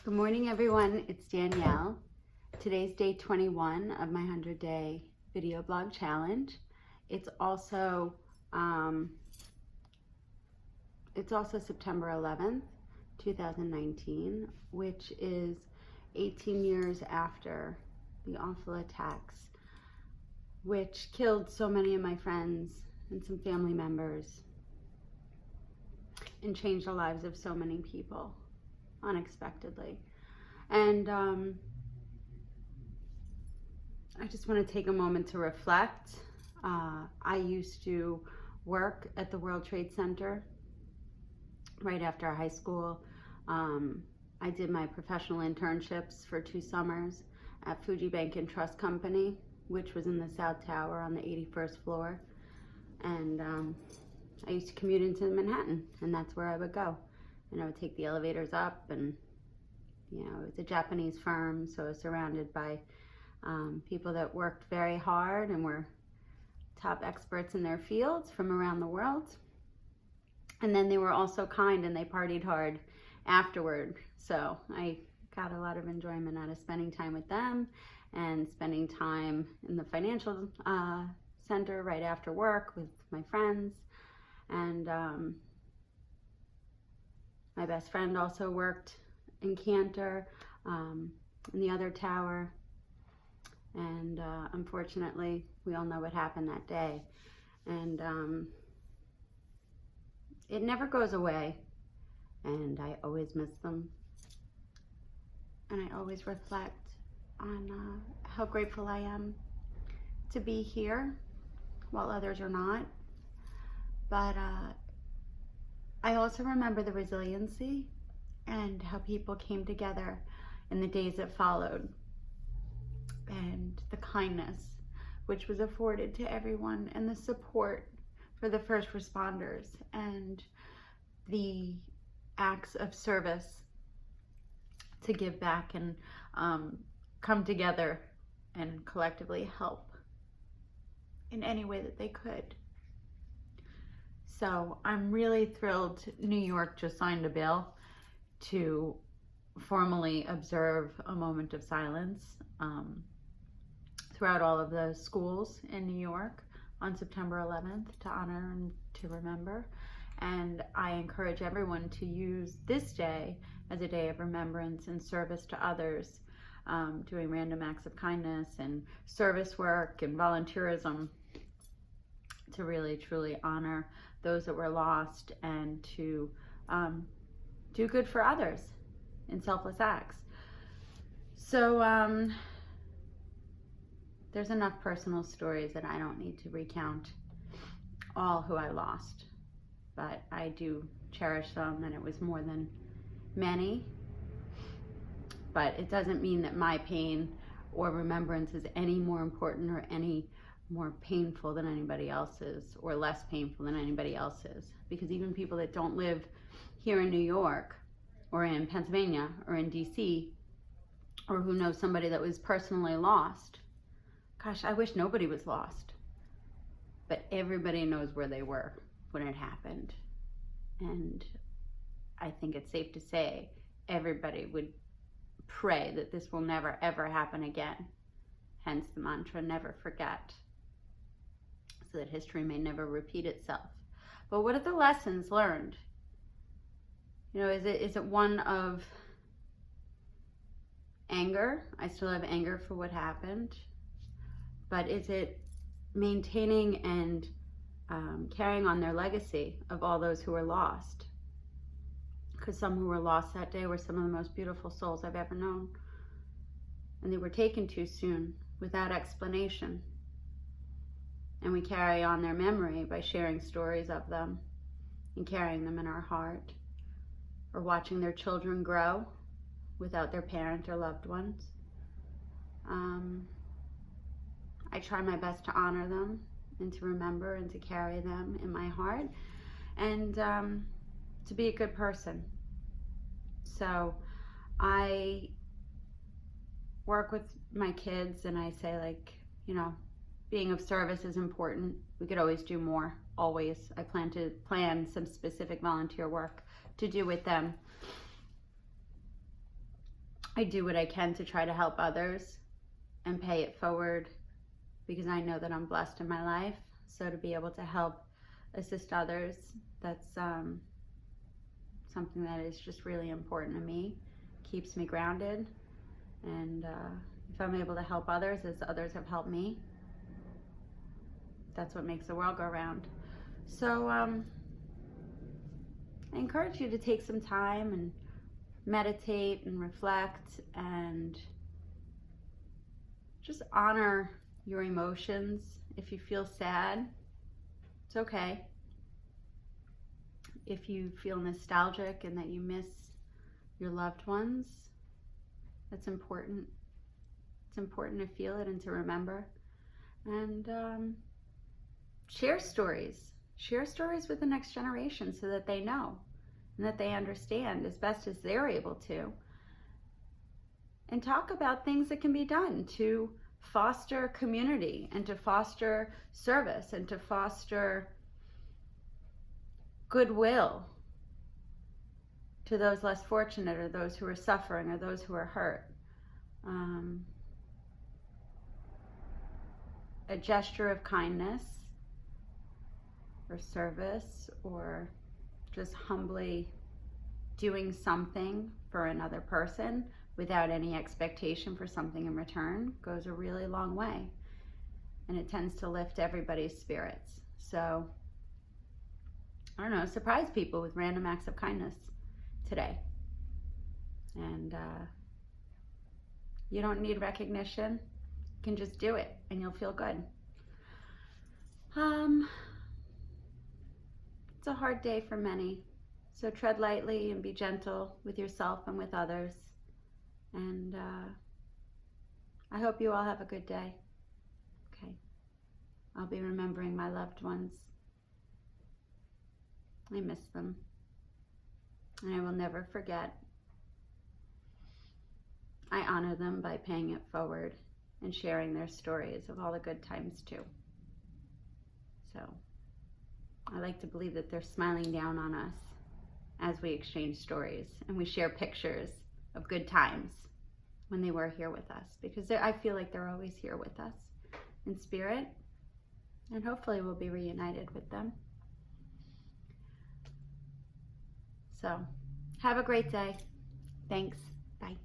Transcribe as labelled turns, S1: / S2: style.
S1: Good morning, everyone. It's Danielle. Today's day 21 of my 100-day video blog challenge. It's also September 11th, 2019, which is 18 years after the awful attacks, which killed so many of my friends and some family members and changed the lives of so many people unexpectedly. And I just want to take a moment to reflect. I used to work at the World Trade Center right after high school. I did my professional internships for 2 summers at Fuji Bank and Trust Company, which was in the South Tower on the 81st floor. And I used to commute into Manhattan, and that's where I would go. And I would take the elevators up, and it was a Japanese firm, so I was surrounded by people that worked very hard and were top experts in their fields from around the world. And then they were also kind, and they partied hard afterward. So I got a lot of enjoyment out of spending time with them and spending time in the financial center right after work with my friends. And my best friend also worked in Cantor, in the other tower. And unfortunately, we all know what happened that day. And it never goes away. And I always miss them. And I always reflect on how grateful I am to be here while others are not. But I also remember the resiliency and how people came together in the days that followed, and the kindness which was afforded to everyone, and the support for the first responders, and the acts of service to give back and come together and collectively help in any way that they could. So I'm really thrilled New York just signed a bill to formally observe a moment of silence throughout all of the schools in New York on September 11th to honor and to remember. And I encourage everyone to use this day as a day of remembrance and service to others, doing random acts of kindness and service work and volunteerism to really truly honor those that were lost, and to do good for others in selfless acts. So there's enough personal stories that I don't need to recount all who I lost, but I do cherish them, and it was more than many. But it doesn't mean that my pain or remembrance is any more important or any more painful than anybody else's, or less painful than anybody else's. Because even people that don't live here in New York or in Pennsylvania or in DC, or who know somebody that was personally lost, gosh, I wish nobody was lost. But everybody knows where they were when it happened. And I think it's safe to say everybody would pray that this will never ever happen again. Hence the mantra, never forget, so that history may never repeat itself. But what are the lessons learned? Is it one of anger? I still have anger for what happened. But is it maintaining and carrying on their legacy of all those who were lost? Because some who were lost that day were some of the most beautiful souls I've ever known. And they were taken too soon, without explanation. And we carry on their memory by sharing stories of them and carrying them in our heart, or watching their children grow without their parent or loved ones. I try my best to honor them and to remember and to carry them in my heart, and to be a good person. So I work with my kids, and I say, being of service is important. We could always do more, always. I plan some specific volunteer work to do with them. I do what I can to try to help others and pay it forward, because I know that I'm blessed in my life. So to be able to help assist others, that's something that is just really important to me, keeps me grounded. And if I'm able to help others as others have helped me, that's what makes the world go round. So I encourage you to take some time and meditate and reflect and just honor your emotions. If you feel sad, it's okay. If you feel nostalgic and that you miss your loved ones, that's important. It's important to feel it and to remember. And share stories. Share stories with the next generation so that they know and that they understand as best as they're able to. And talk about things that can be done to foster community and to foster service and to foster goodwill to those less fortunate or those who are suffering or those who are hurt. A gesture of kindness or service, or just humbly doing something for another person without any expectation for something in return, goes a really long way, and it tends to lift everybody's spirits. So I don't know, surprise people with random acts of kindness today. And you don't need recognition. You can just do it and you'll feel good. It's a hard day for many, so tread lightly and be gentle with yourself and with others. And I hope you all have a good day. Okay. I'll be remembering my loved ones. I miss them. And I will never forget. I honor them by paying it forward and sharing their stories of all the good times too. So I like to believe that they're smiling down on us as we exchange stories and we share pictures of good times when they were here with us, because I feel like they're always here with us in spirit, and hopefully we'll be reunited with them. So have a great day. Thanks. Bye.